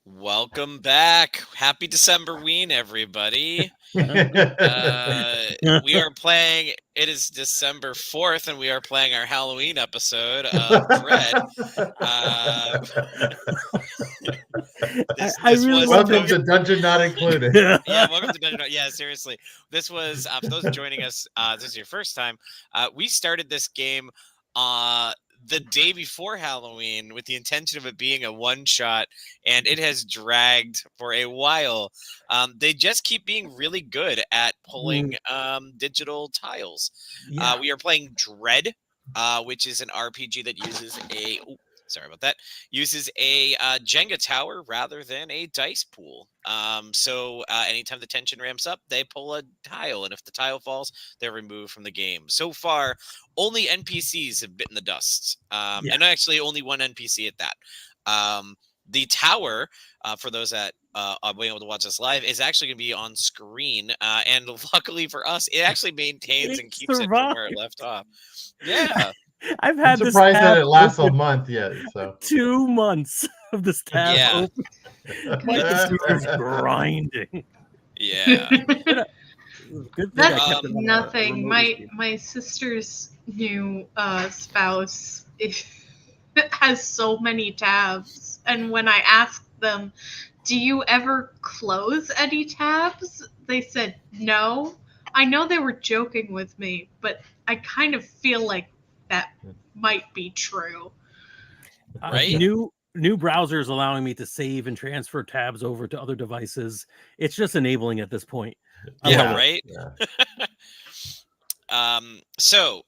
Welcome back. Happy Decemberween, everybody. We are playing, it is December 4th, and we are playing our Halloween episode of Dread. Welcome to Dungeon Not Included. Yeah, welcome to Dungeon Not. Yeah, seriously. This was, for those joining us, this is your first time, we started this game the day before Halloween with the intention of it being a one-shot, and it has dragged for a while. They just keep being really good at pulling digital tiles. Yeah. We are playing Dread, which is an RPG that uses a... Sorry about that. Uses a Jenga tower rather than a dice pool. So anytime the tension ramps up, they pull a tile, and if the tile falls, they're removed from the game. So far, only NPCs have bitten the dust, and actually only one NPC at that. The tower, for those that are being able to watch us live, is actually going to be on screen, and luckily for us, it actually maintains and keeps it from where it left off. Yeah. I've had I'm surprised that it lasts a month yet. So 2 months of this tab open. My computer's grinding. Yeah. Good thing That's I kept it on nothing. remote. My sister's new spouse has so many tabs, and when I asked them, "Do you ever close any tabs?" they said no. I know they were joking with me, but I kind of feel like that might be true. Right? New browsers allowing me to save and transfer tabs over to other devices. It's just enabling at this point. Yeah, right? Yeah. So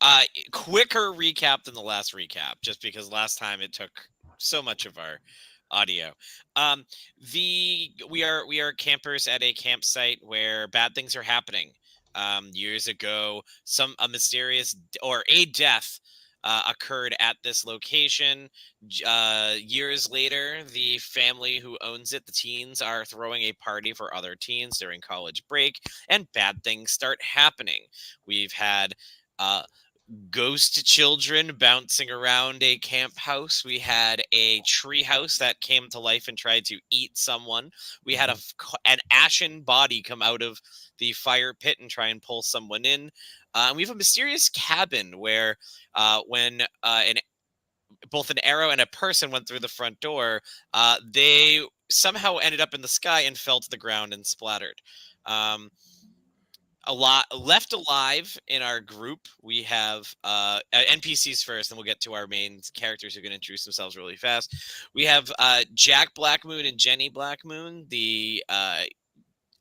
quicker recap than the last recap, just because last time it took so much of our audio. We are campers at a campsite where bad things are happening. Years ago, a mysterious or a death occurred at this location. Years later, the family who owns it, the teens, are throwing a party for other teens during college break, and bad things start happening. We've had ghost children bouncing around a camp house. We had a tree house that came to life and tried to eat someone. We had an ashen body come out of the fire pit and try and pull someone in. We have a mysterious cabin where when both an arrow and a person went through the front door, they somehow ended up in the sky and fell to the ground and splattered. A lot left alive in our group. We have NPCs first, and we'll get to our main characters who can introduce themselves really fast. We have Jack Blackmoon and Jenny Blackmoon, the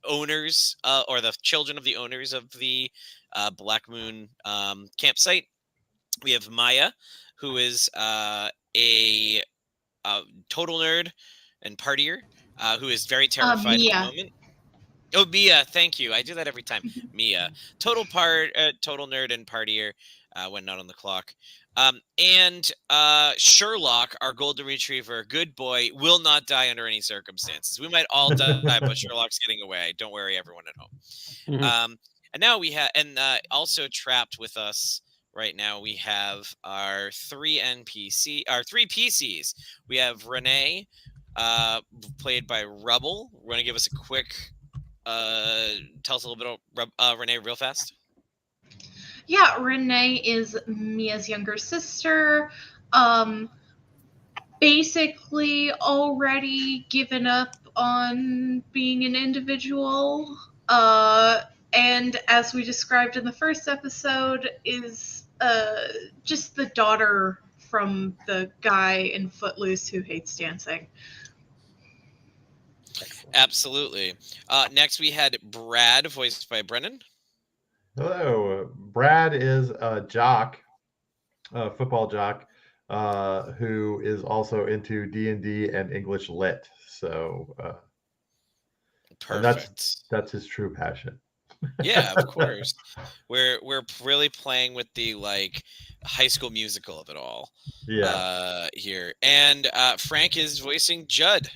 owners or the children of the owners of the Blackmoon campsite. We have Maya, who is a total nerd and partier, who is very terrified at the moment. Oh, Mia, thank you. I do that every time. Mia, total nerd and partier, when not on the clock. And Sherlock, our golden retriever, good boy, will not die under any circumstances. We might all die, but Sherlock's getting away. Don't worry, everyone at home. Mm-hmm. And now we have, and also trapped with us right now, we have our three PCs. We have Renee, played by Rubble. We're going to give us a quick. Tell us a little bit about Renee real fast. Yeah, Renee is Mia's younger sister. Basically already given up on being an individual. And as we described in the first episode, is just the daughter from the guy in Footloose who hates dancing. Absolutely. Next, we had Brad, voiced by Brennan. Hello. Brad is a jock, a football jock, who is also into D&D and English lit. So, and Perfect. that's his true passion. Yeah, of course. We're really playing with the like High School Musical of it all. Yeah. Here. And Frank is voicing Judd.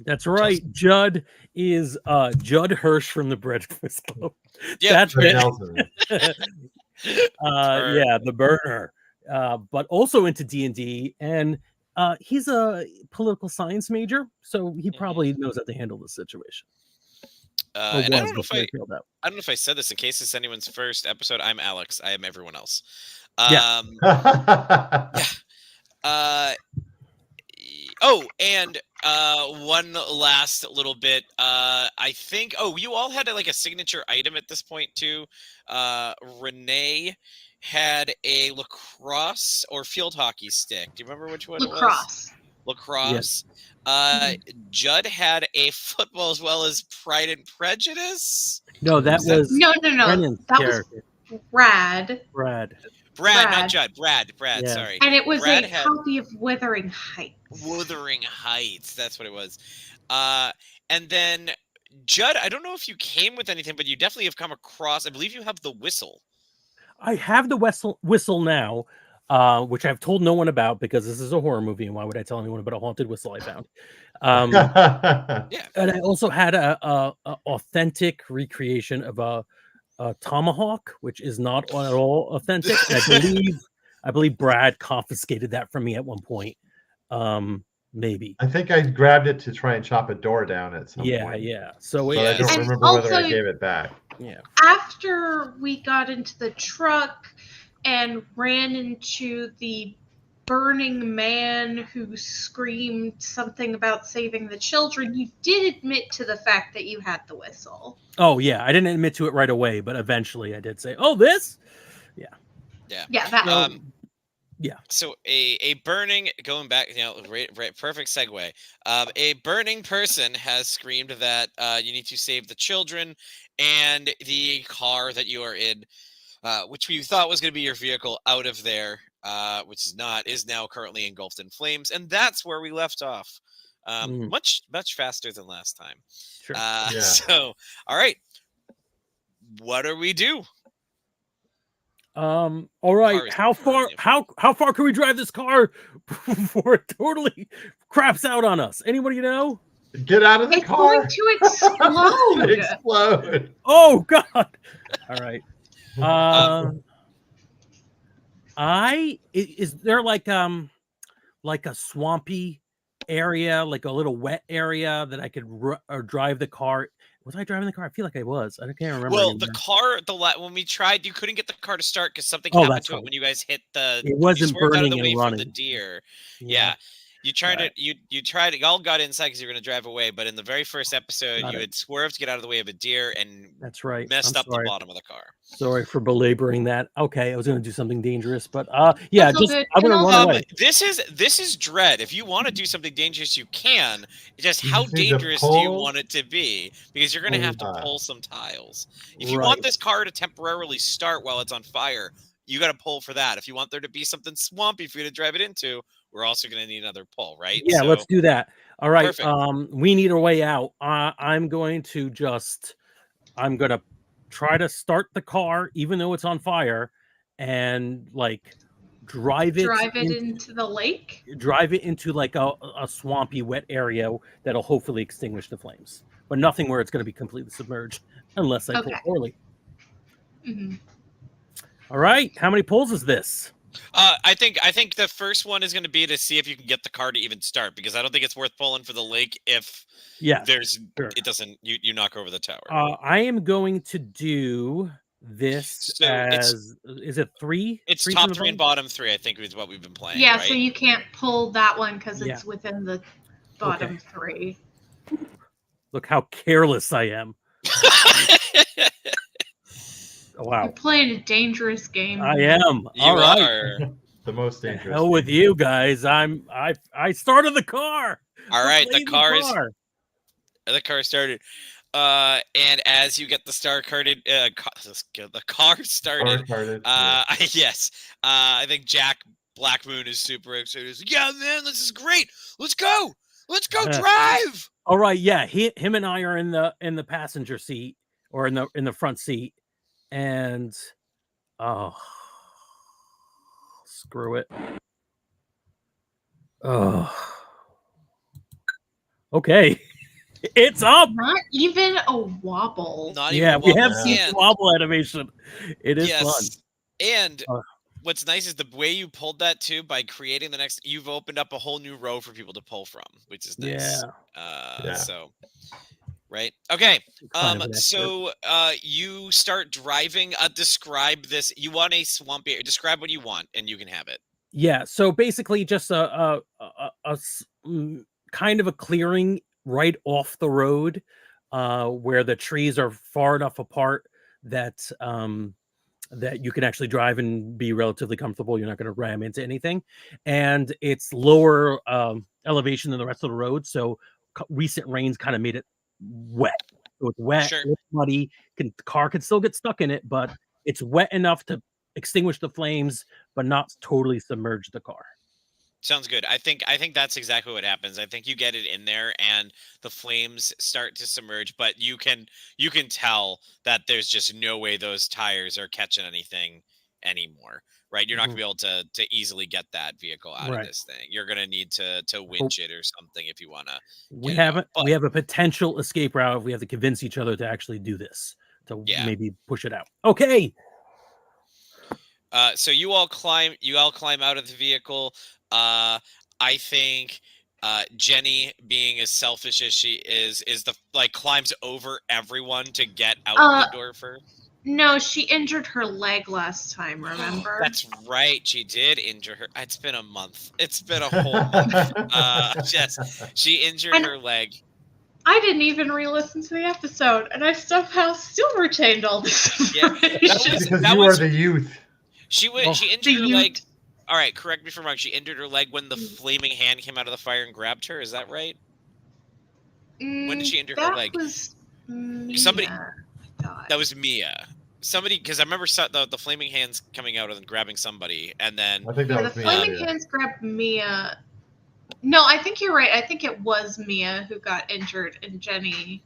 That's right. Judd is Judd Hirsch from the Breakfast Club. Yeah. That's Judd it. Nelson. Yeah, the burner. But also into D&D, and he's a political science major, so he probably knows how to handle the situation. And I don't know if I filled out. I don't know if I said this in case it's anyone's first episode. I'm Alex. I am everyone else. Yeah. Yeah. Oh, and one last little bit. I think. Oh, you all had like a signature item at this point too. Renee had a lacrosse or field hockey stick. Do you remember which one it was? Lacrosse. Judd had a football as well as Pride and Prejudice. No, that was no. Brennan's That character. was Brad. Brad, not Judd. Brad, Yeah. sorry. And it was Brad a copy of Wuthering Heights. Wuthering Heights, that's what it was. And then Judd, I don't know if you came with anything, but you definitely have come across. I believe you have the whistle. I have the whistle now, which I've told no one about because this is a horror movie, and why would I tell anyone about a haunted whistle I found? Yeah. And I also had a authentic recreation of a tomahawk, which is not at all authentic. I believe Brad confiscated that from me at one point. Maybe. I think I grabbed it to try and chop a door down at some point. Yeah. So but I don't remember whether I gave it back. Yeah. After we got into the truck and ran into the burning man who screamed something about saving the children, you did admit to the fact that you had the whistle. Oh, yeah. I didn't admit to it right away, but eventually I did say, oh, this? Yeah. That. Yeah. So a burning, going back, right, perfect segue. A burning person has screamed that you need to save the children, and the car that you are in, which we thought was going to be your vehicle, out of there, which is not, is now currently engulfed in flames, and that's where we left off. Much faster than last time. Sure. So, all right, what do we do? All right. How far can we drive this car before it totally craps out on us? Anybody know? Get out of the car. It's going to explode. Explode. Oh God. All right. Is there like a swampy area, like a little wet area that I could drive the car? Was I driving the car? I feel like I was. I can't remember. Well, anymore. the car, when we tried, you couldn't get the car to start because something happened to it when you guys hit the. It wasn't burning out of the way and running. from the deer. Yeah. You tried it. You tried it. Y'all got inside because you were going to drive away. But in the very first episode, you had swerved to get out of the way of a deer, and that's right, messed up the bottom of the car. Sorry for belaboring that. Okay, I was going to do something dangerous, but yeah, I'm going to run away. This is Dread. If you want to do something dangerous, you can. Just how dangerous do you want it to be? Because you're going to have to pull some tiles. If you want this car to temporarily start while it's on fire, you got to pull for that. If you want there to be something swampy for you to drive it into, we're also going to need another pull, right? Yeah, let's do that. All right. Perfect. We need a way out. I'm going to try to start the car, even though it's on fire, and like drive it into the lake. Drive it into like a swampy, wet area that'll hopefully extinguish the flames, but nothing where it's going to be completely submerged unless I pull poorly. Mm-hmm. All right. How many pulls is this? I think the first one is going to be to see if you can get the car to even start, because I don't think it's worth pulling for the lake if it doesn't you knock over the tower. I am going to do this is it 3? It's top 3 and bottom 3, I think, is what we've been playing. Yeah, right? So you can't pull that one because it's within the bottom 3. Look how careless I am. Wow. You're playing a dangerous game. I am. You are the most dangerous. Hell with you guys. I started the car. All right, the car started. And as you get the car started, yes. I think Jack Black Moon is super excited. He's like, yeah, man, this is great. Let's go drive. All right, yeah, him and I are in the passenger seat or in the front seat, and screw it. Oh, okay, it's up. Not even a wobble. Not Yeah, even we one have more seen hand. wobble animation. It is fun. And Uh. what's nice is the way you pulled that too, by creating the next, you've opened up a whole new row for people to pull from, which is nice. Yeah. So right. Okay. Kind of an expert. So you start driving. Describe this. You want a swampy area. Describe what you want, and you can have it. Yeah, so basically just a kind of a clearing right off the road, where the trees are far enough apart that that you can actually drive and be relatively comfortable. You're not going to ram into anything, and it's lower elevation than the rest of the road. So recent rains kind of made it wet. So it's wet, Sure. it's muddy. The car can still get stuck in it, but it's wet enough to extinguish the flames, but not totally submerge the car. Sounds good. I think that's exactly what happens. I think you get it in there and the flames start to submerge, but you can tell that there's just no way those tires are catching anything anymore. Right? You're not gonna be able to easily get that vehicle out of this thing. You're gonna need to winch it or something if you wanna. We have a potential escape route if we have to convince each other to actually do this, to maybe push it out. Okay. So you all climb out of the vehicle. I think Jenny, being as selfish as she is climbs over everyone to get out the door first. No, she injured her leg last time, remember? That's right. She did injure her. It's been a month. It's been a whole month. Yes, she injured her leg. I didn't even re-listen to the episode, and I somehow still retained all this information. Because you are the youth. She injured her leg. All right, correct me if I'm wrong. She injured her leg when the flaming hand came out of the fire and grabbed her. Is that right? When did she injure her leg? That was Mia, somebody. I thought. That was Mia. Somebody, because I remember the flaming hands coming out and grabbing somebody, and then I think that was the flaming hands grabbed Mia. No, I think you're right. I think it was Mia who got injured, and Jenny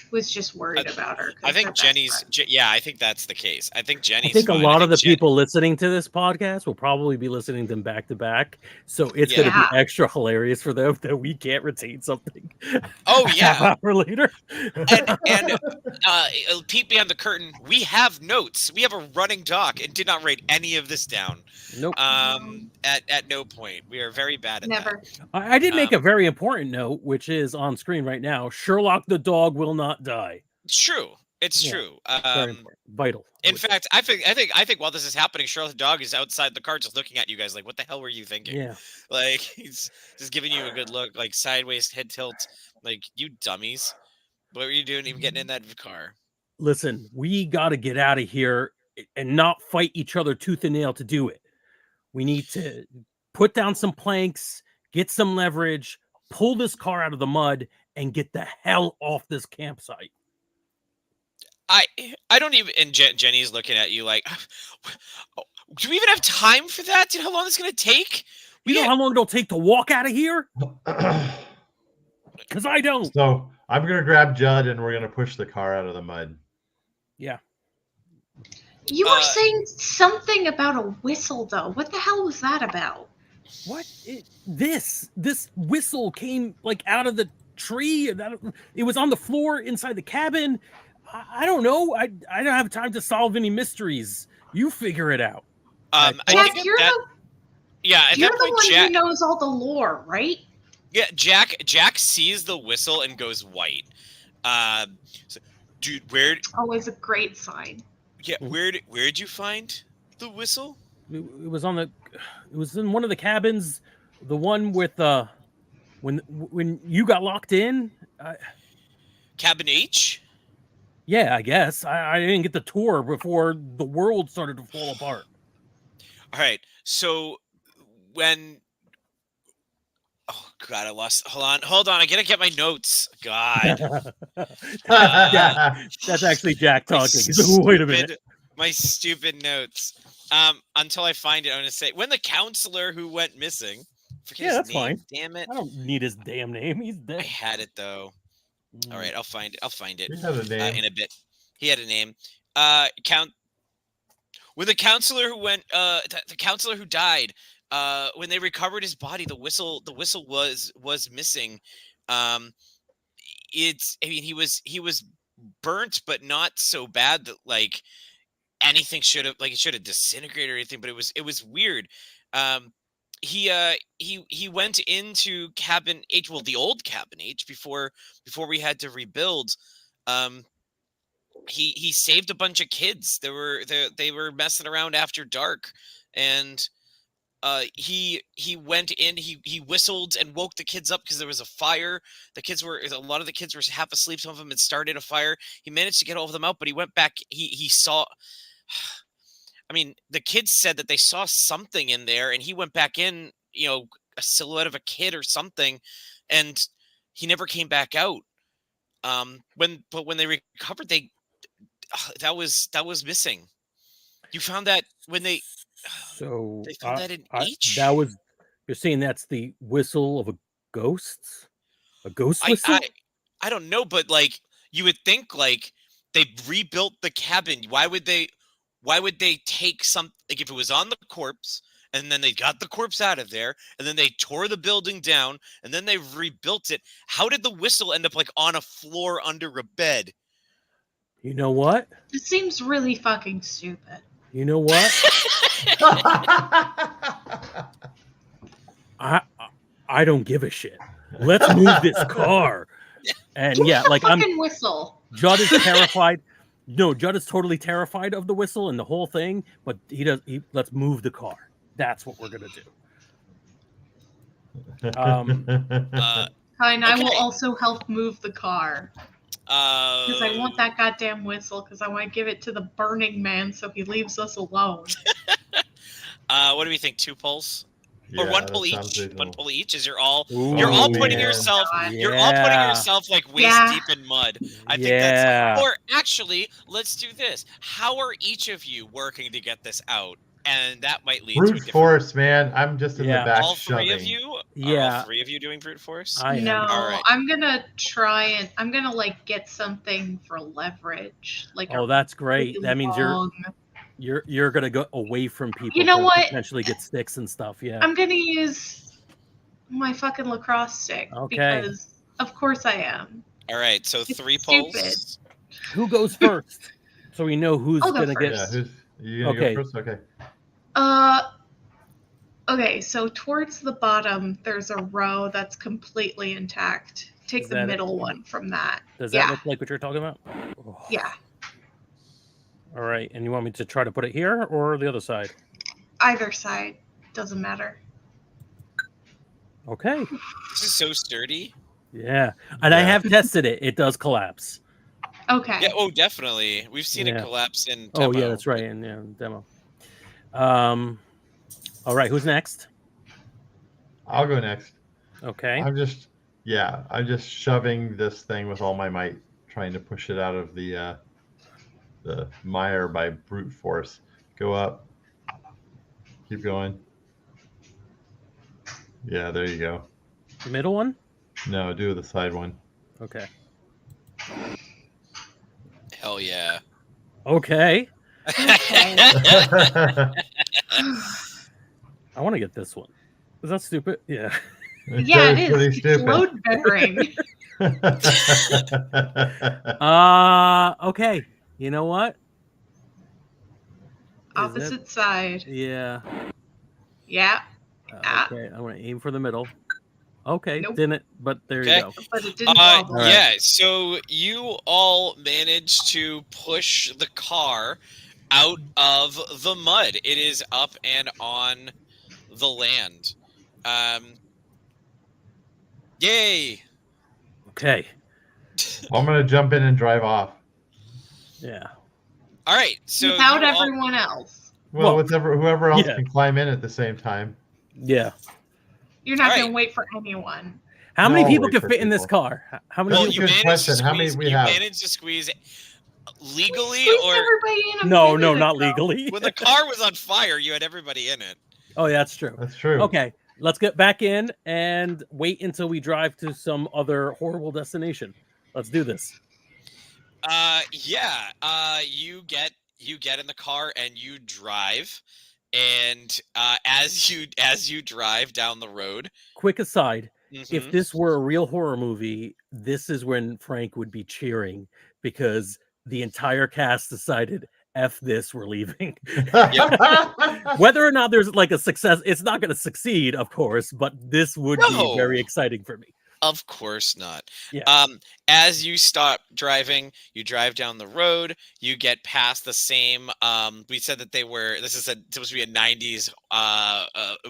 was just worried about her. I think Jenny's. I think that's the case. I think Jenny's. I think a lot of the people listening to this podcast will probably be listening to them back to back, so it's going to be extra hilarious for them that we can't retain something. Oh yeah, half hour later. and peek behind the curtain. We have notes. We have a running doc, and did not write any of this down. Nope. At no point. We are very bad at Never. that. I did make a very important note, which is on screen right now. Sherlock the dog will not die. It's true. It's true. Very important. Vital. In fact, I think while this is happening, Sherlock the dog is outside the car just looking at you guys like, what the hell were you thinking? Yeah. Like, he's just giving you a good look, like sideways head tilt, like, you dummies. What were you doing even getting in that car? Listen, we got to get out of here and not fight each other tooth and nail to do it. We need to put down some planks, get some leverage, pull this car out of the mud, and get the hell off this campsite. I don't even, and Jenny's looking at you like, do we even have time for that? Do you know how long it's going to take? You know how long it'll take to walk out of here? Because I don't. So I'm going to grab Judd and we're going to push the car out of the mud. Yeah. You were saying something about a whistle, though. What the hell was that about? What? This whistle came like out of the tree. It was on the floor inside the cabin. I don't know. I don't have time to solve any mysteries. You figure it out. Jack, you're the one Jack, who knows all the lore, right? Yeah, Jack sees the whistle and goes white. Dude, where? Always a great sign. Yeah, where'd you find the whistle? It was in one of the cabins, the one with when you got locked in. Cabin H? Yeah, I guess. I didn't get the tour before the world started to fall apart. All right. So when oh god, I lost. Hold on. I gotta get my notes. God. That's actually Jack talking. Wait a minute. My stupid notes. Until I find it, I'm gonna say when the counselor who went missing. Forget Yeah, his that's name, fine. Damn it! I don't need his damn name. He's I dead. had it though. All right, I'll find it. I'll find it He had a name. in a bit. He had a name. When the counselor who went, the counselor who died, when they recovered his body, the whistle was missing. Um, I mean, he was burnt, but not so bad that like anything should have it should have disintegrated or anything. But it was weird. Um, he went into cabin H, well, the old cabin H before we had to rebuild. He saved a bunch of kids. They were messing around after dark, and he went in. He whistled and woke the kids up because there was a fire. A lot of the kids were half asleep. Some of them had started a fire. He managed to get all of them out, but he went back. He saw. I mean, the kids said that they saw something in there, and he went back in. A silhouette of a kid or something, and he never came back out. When they recovered, that was missing. You found that when they found that in H. You're saying that's the whistle of a ghost whistle. I don't know, but like you would think, like they rebuilt the cabin. Why would they take some, like if it was on the corpse and then they got the corpse out of there and then they tore the building down and then they rebuilt it? How did the whistle end up like on a floor under a bed? You know what? It seems really fucking stupid. You know what? I don't give a shit. Let's move this car. And yeah, like fucking whistle. Judd is terrified. No, Judd is totally terrified of the whistle and the whole thing, but let's move the car. That's what we're gonna do. Fine, I will also help move the car. Because I want that goddamn whistle, because I want to give it to the Burning Man so he leaves us alone. What do we think? 2 pulls? Or Yeah, 1 pull that sounds each? reasonable. 1 pull each? Is you're all Oh, putting man. yourself God. you're all putting yourself like waist Yeah. deep in mud. I think Yeah. that's, or actually, let's do this. How are each of you working to get this out? And that might lead to a Brute different. force, man. I'm just in Yeah. the back All three shoving. of you? Are Yeah. all 3 of you doing brute force? I am. No, All right. I'm gonna try and I'm gonna like get something for leverage. Like Oh, that's great. That means long- you're gonna go away from people. You know to what? Potentially get sticks and stuff. Yeah. I'm gonna use my fucking lacrosse stick. Okay. Because of course I am. All right, so It's 3 pulls. stupid. Who goes first? So we know who's I'll go gonna get. Yeah, you gonna Okay. go first? Okay. Okay, so towards the bottom there's a row that's completely intact. Take Is the that it? middle one from that. Does that look like what you're talking about? Oh. Yeah. All right, and you want me to try to put it here or the other side? Either side. Doesn't matter. Okay. This is so sturdy. Yeah, and I Yeah. have tested it. It does collapse. Okay. Yeah, oh, definitely. We've seen it Yeah. collapse in Oh yeah, demo. that's right. In demo. All right, who's next? I'll go next. Okay. I'm just shoving this thing with all my might, trying to push it out of the mire by brute force. Go up. Keep going. Yeah, there you go. The middle one? No, do the side one. Okay. Hell yeah. Okay. Okay. I want to get this one. Is that stupid? Yeah. Yeah, That it pretty is. It's stupid. load bearing. Okay. You know what? Opposite side. Yeah. Yeah, Okay. I'm gonna aim for the middle. Okay. Nope. Didn't. But there Okay. you go. but it didn't bother. All right. Yeah, so you all managed to push the car out of the mud. It is up and on the land. Yay! Okay. I'm gonna jump in and drive off. Yeah. All right, so Without you all- everyone else. Well, Well, whoever else yeah. can climb in at the same time. Yeah. You're not All going right. to wait for anyone. How many No, people wait can for fit in this people. car? How many well, That's a you people? good managed to question. How many squeeze. we You have? managed to squeeze legally Squeezed or everybody in a No, minute not ago. legally. when the car was on fire, you had everybody in it. Oh, yeah, that's true. That's true. Okay, let's get back in and wait until we drive to some other horrible destination. Let's do this. Yeah. You get in the car and you drive, and as you drive down the road. Quick aside, if Mhm. this were a real horror movie, this is when Frank would be cheering because the entire cast decided, F this, we're leaving. Whether or not there's like a success, it's not going to succeed, of course, but this would be very No. exciting for me. Of course not. Yeah. As you stop driving, you drive down the road, you get past the same we said that this is supposed to be a 90s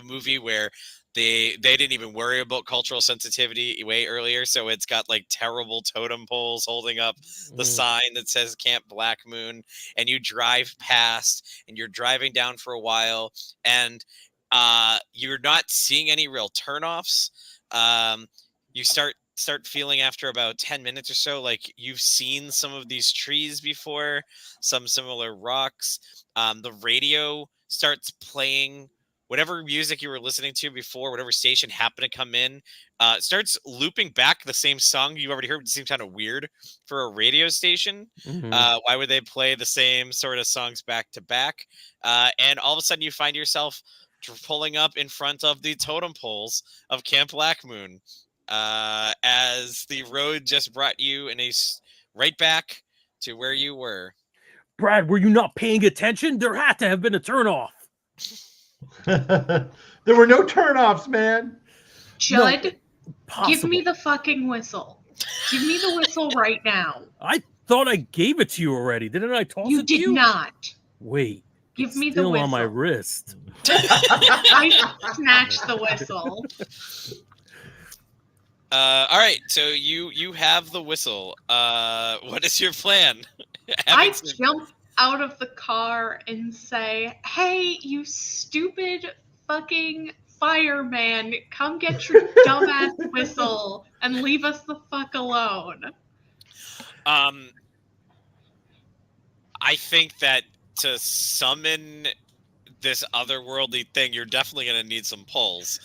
movie where they didn't even worry about cultural sensitivity way earlier, so it's got like terrible totem poles holding up the sign that says Camp Black Moon, and you drive past and you're driving down for a while, and you're not seeing any real turnoffs. You start feeling after about 10 minutes or so like you've seen some of these trees before, some similar rocks. The radio starts playing whatever music you were listening to before, whatever station happened to come in. It starts looping back the same song you already heard. It seems kind of weird for a radio station. Why would they play the same sort of songs back to back? And all of a sudden you find yourself pulling up in front of the totem poles of Camp Black Moon, as the road just brought you right back to where you were. Brad, were you not paying attention? There had to have been a turnoff. There were no turnoffs, man. Judd, Possible. give me the fucking whistle. Give me the whistle right now. I thought I gave it to you already. Didn't I toss You it to you? did not. Wait. Give it's me the still whistle. on my wrist. I snatched the whistle. All right, so you have the whistle. What is your plan? I jump out of the car and say, "Hey, you stupid fucking fireman, come get your dumbass whistle and leave us the fuck alone." I think that to summon this otherworldly thing, you're definitely going to need some pulls.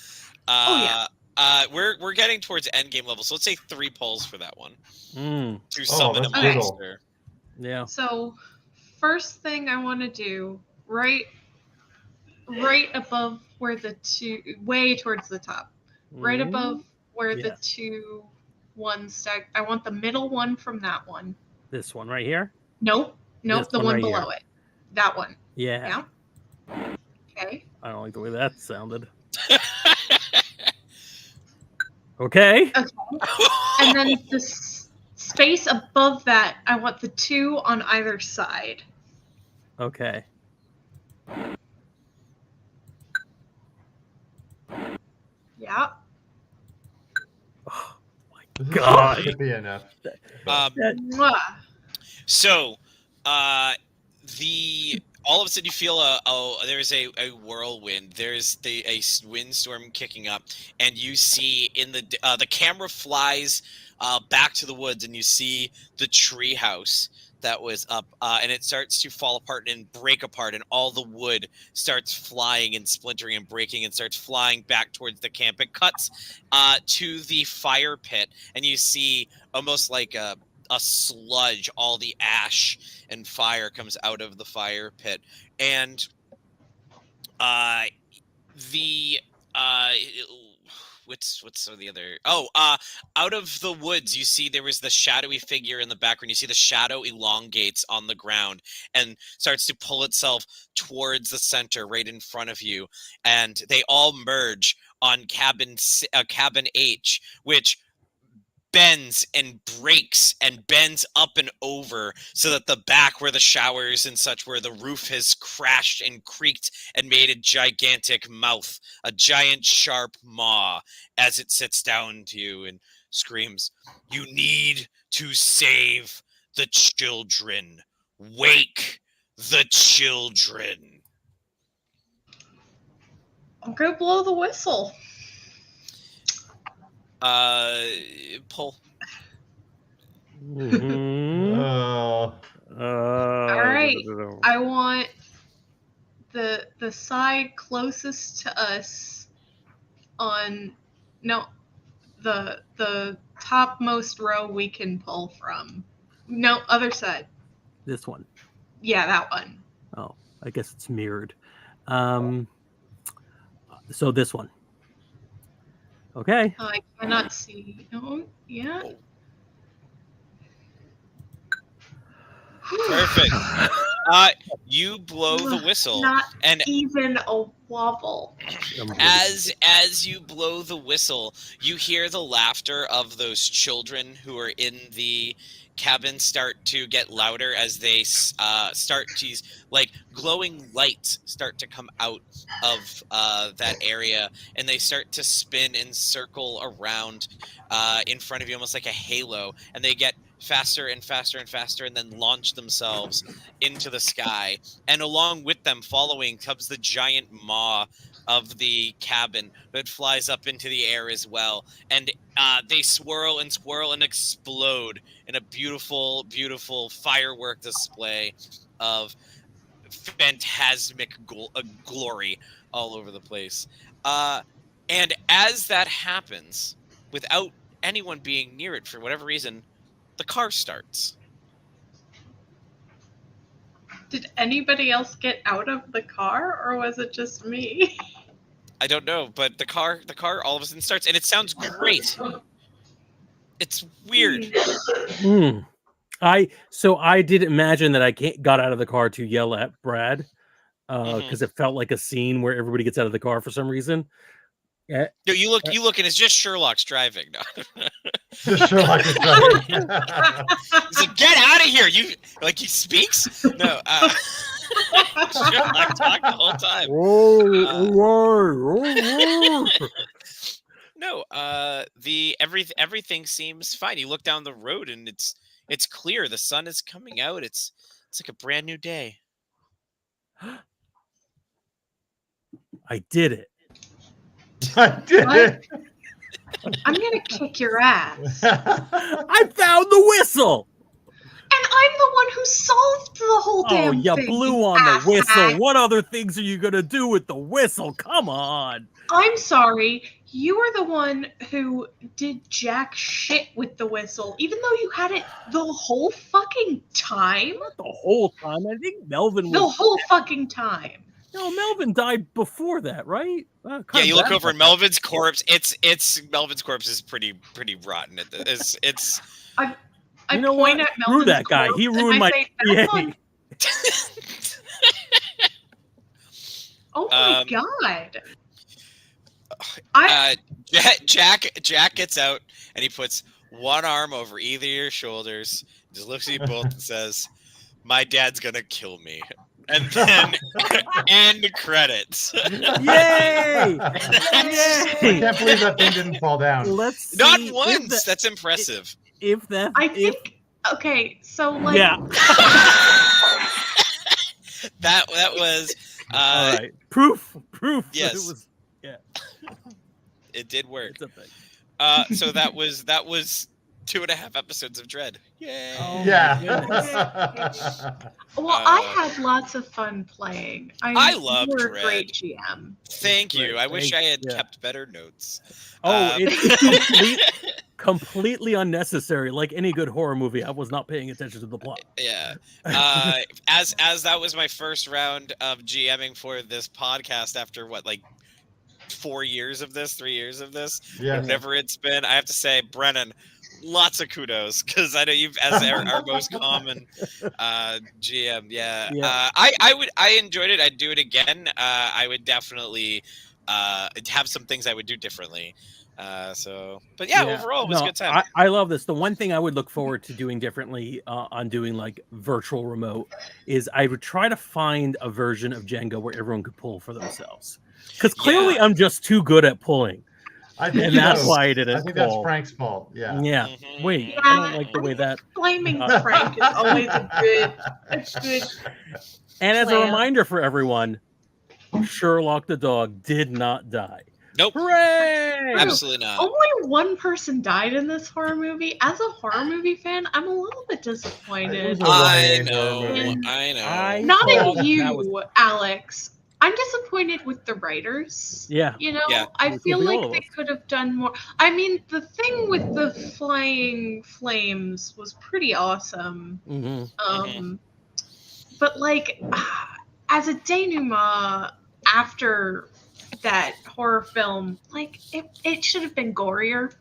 We're getting towards end game level, so let's say 3 pulls for that one. To summon a that's brutal. monster. Yeah. So, first thing I want to do, right above where way towards the top, right above where the 2 ones stack. I want the middle one from that one. This one right here? Nope, This the one one right below it. That one. Yeah. Okay. I don't like the way that sounded. Okay. And then the space above that, I want the 2 on either side. Okay. Yeah. Oh my This is God. not hippie enough. Mwah. So, all of a sudden you feel there's a whirlwind. There's a windstorm kicking up, and you see in the camera flies back to the woods, and you see the tree house that was up, and it starts to fall apart and break apart, and all the wood starts flying and splintering and breaking and starts flying back towards the camp. It cuts to the fire pit, and you see almost like a sludge, all the ash and fire comes out of the fire pit, and what's some of the other out of the woods you see there was the shadowy figure in the background. You see the shadow elongates on the ground and starts to pull itself towards the center right in front of you, and they all merge on cabin H, which bends and breaks and bends up and over so that the back where the showers and such, where the roof has crashed and creaked and made a gigantic mouth, a giant sharp maw, as it sits down to you and screams, "You need to save the children. Wake the children." I'm gonna blow the whistle. Pull. Mhm. All right. I want the side closest to us on the topmost row we can pull from. No, other side. This one. Yeah, that one. Oh, I guess it's mirrored. So this one. Okay. I cannot see. Oh, yeah. Perfect. You blow the whistle, Not and even a wobble. as you blow the whistle, you hear the laughter of those children who are in the cabin start to get louder as they start to, like, glowing lights start to come out of that area, and they start to spin and circle around in front of you, almost like a halo, and they get faster and faster and faster, and then launch themselves into the sky. And along with them, following, comes the giant maw of the cabin that flies up into the air as well. And they swirl and swirl and explode in a beautiful, beautiful firework display of phantasmic glory all over the place. And as that happens, without anyone being near it for whatever reason, the car starts. Did anybody else get out of the car, or was it just me? I don't know, but the car all of a sudden starts, and it sounds great. It's weird. I did imagine that I got out of the car to yell at Brad because it felt like a scene where everybody gets out of the car for some reason. No, you look, and it's just Sherlock's driving. No. Just Sherlock is driving. He's like, "Get out of here!" You like he speaks? No, Sherlock talked the whole time. No, everything seems fine. You look down the road and it's clear. The sun is coming out. It's like a brand new day. I did it. I did it. I'm gonna kick your ass. I found the whistle. And I'm the one who solved the whole damn thing. Oh, you blew on the whistle. What other things are you gonna do with the whistle? Come on. I'm sorry. You were the one who did jack shit with the whistle, even though you had it the whole fucking time. Not the whole time. I think Melvin was the whole fucking time. No, Melvin died before that, right? Yeah, you look over at Melvin's corpse. It's Melvin's corpse is pretty rotten. It's. I point at Melvin's Screw that guy. He ruined my. Oh my god. Jack gets out and he puts one arm over either of your shoulders, just looks at you both and says, "My dad's gonna kill me." And then end credits. Yay! I can't believe that thing didn't fall down. Not once. That's impressive. Okay, so like that was all right. Proof. Yes. It did work. So that was 2.5 episodes of Dread. Yay! Oh, yeah. Well, I had lots of fun playing. I loved you were Dread. A great GM. Thank you. I wish I had kept better notes. It's completely unnecessary. Like any good horror movie, I was not paying attention to the plot. Yeah. As that was my first round of GMing for this podcast after 3 years of this, Yeah. whatever it's been. I have to say, Brennan, lots of kudos, because I know you've as our most common GM. Yeah. I enjoyed it. I'd do it again. I would definitely have some things I would do differently. But overall it was a good time. I love this. The one thing I would look forward to doing differently on doing like virtual remote is I would try to find a version of Jenga where everyone could pull for themselves. Because clearly I'm just too good at pulling. And that's why I didn't. I think that's Frank's fault. Yeah. Yeah. Mm-hmm. Wait, I don't like the way that. Blaming Frank is always a good. And as a reminder for everyone, Sherlock the dog did not die. Nope. Hooray! Absolutely not. Only one person died in this horror movie. As a horror movie fan, I'm a little bit disappointed. I I know. movie. I know. I Not thought in you, that was- Alex. I'm disappointed with the writers. Yeah. You know, Yeah. I It feel could be like all of they us. could have done more. I mean, the thing with the flying flames was pretty awesome. Mm-hmm. But like, as a denouement after that horror film, like it should have been gorier.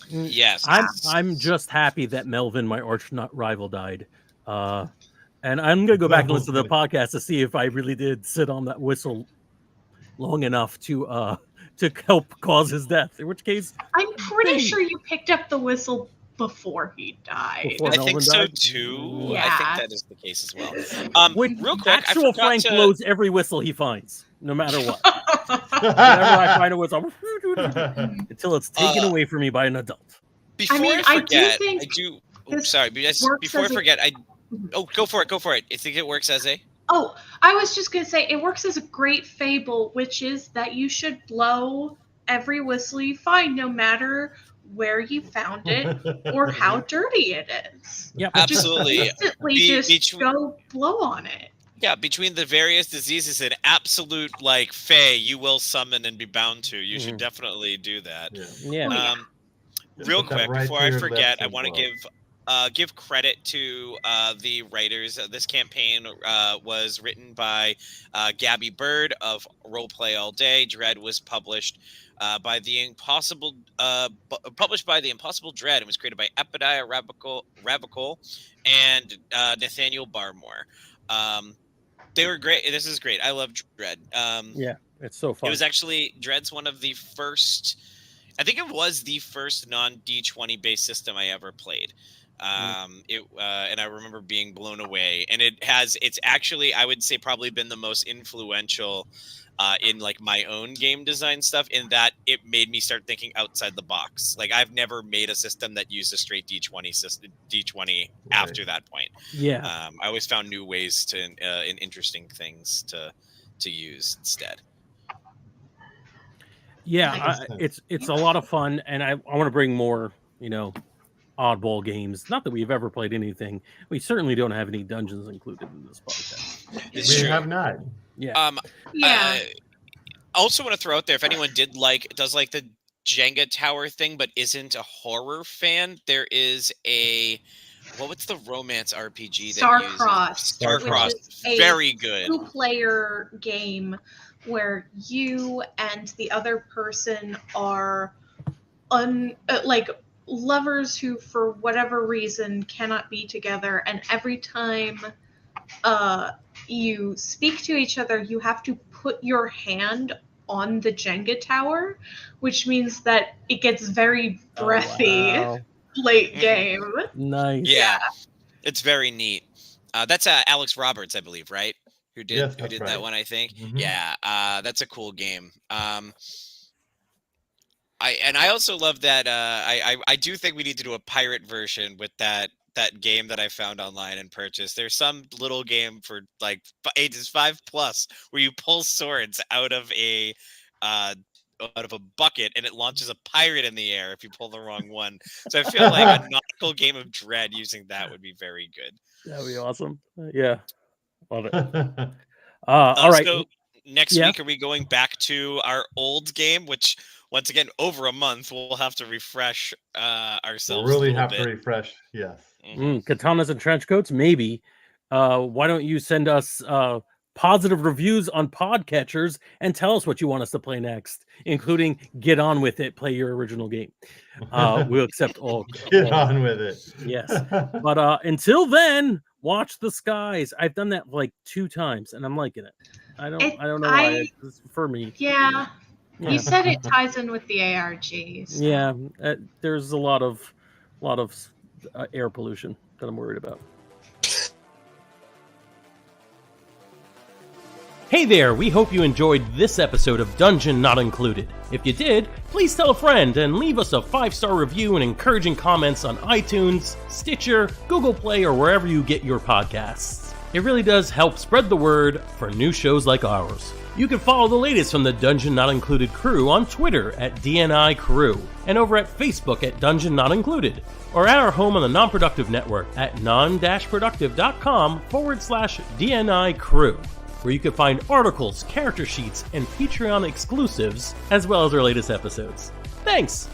Yes. I'm just happy that Melvin, my arch rival, died. And I'm gonna go back and listen to the podcast to see if I really did sit on that whistle long enough to help cause his death. In which case, I'm pretty sure you picked up the whistle before he died. Before I Melvin think so died? too. Yeah. I think that is the case as well. Which Real quick, I actual forgot Frank to. blows every whistle he finds, no matter what. Whenever I find a whistle, until it's taken away from me by an adult. Before I, mean, I do forget, think I do. this Sorry, but just works before I as a- forget, go for it. Go for it. I think it works as a. Oh, I was just going to say, it works as a great fable, which is that you should blow every whistle you find, no matter where you found it or how dirty it is. Yep. Absolutely. Just instantly just go blow on it. Yeah, between the various diseases and absolute like Fae you will summon and be bound to, you should definitely do that. Yeah. Real Put that quick, right before to I your forget, lips I and want to blow. give credit to the writers. This campaign was written by Gabby Bird of Roleplay All Day. Dread was published by the Impossible Dread and was created by Epediah Ravicol and Nathaniel Barmore. They were great. This is great. I love Dread. Yeah, it's so fun. It was actually Dread's one of the first. I think it was the first non-D20 based system I ever played. And I remember being blown away. And it's actually, I would say, probably been the most influential in like my own game design stuff, in that it made me start thinking outside the box. Like I've never made a system that used a straight D20 system, D20 after that point. Yeah. I always found new ways to in interesting things to use instead. Yeah, it's a lot of fun, and I want to bring more, oddball games. Not that we've ever played anything. We certainly don't have any dungeons included in this podcast. We have not. Yeah. Yeah. Also want to throw out there, if anyone does like the Jenga tower thing, but isn't a horror fan, there is what's the romance RPG that Starcrossed. Starcrossed. Which is a Very good. 2-player game where you and the other person are like lovers who, for whatever reason, cannot be together, and every time you speak to each other, you have to put your hand on the Jenga tower, which means that it gets very breathy late game. Nice. Yeah, it's very neat. That's Alex Roberts, I believe, right? Who did that one? I think. Mm-hmm. Yeah, that's a cool game. I also love that. I do think we need to do a pirate version with that game that I found online and purchased. There's some little game for like ages 5+ where you pull swords out of a bucket and it launches a pirate in the air if you pull the wrong one. So I feel like a nautical game of Dread using that would be very good. That'd be awesome. Yeah, love it. All right. So next week, are we going back to our old game, which once again, over a month, we'll have to refresh ourselves. We'll really have to refresh. Yes. Katanas and trench coats, maybe. Why don't you send us positive reviews on podcatchers and tell us what you want us to play next, including Get On With It, play your original game. We'll accept all. Get on with it. Yes. But until then, watch the skies. I've done that like 2 times and I'm liking it. I don't know why. It's for me. Yeah. You said it ties in with the ARG. So. Yeah, there's a lot of air pollution that I'm worried about. Hey there, we hope you enjoyed this episode of Dungeon Not Included. If you did, please tell a friend and leave us a 5-star review and encouraging comments on iTunes, Stitcher, Google Play, or wherever you get your podcasts. It really does help spread the word for new shows like ours. You can follow the latest from the Dungeon Not Included crew on Twitter at DNI Crew, and over at Facebook at Dungeon Not Included, or at our home on the Non-Productive Network at non-productive.com/DNI Crew, where you can find articles, character sheets, and Patreon exclusives, as well as our latest episodes. Thanks!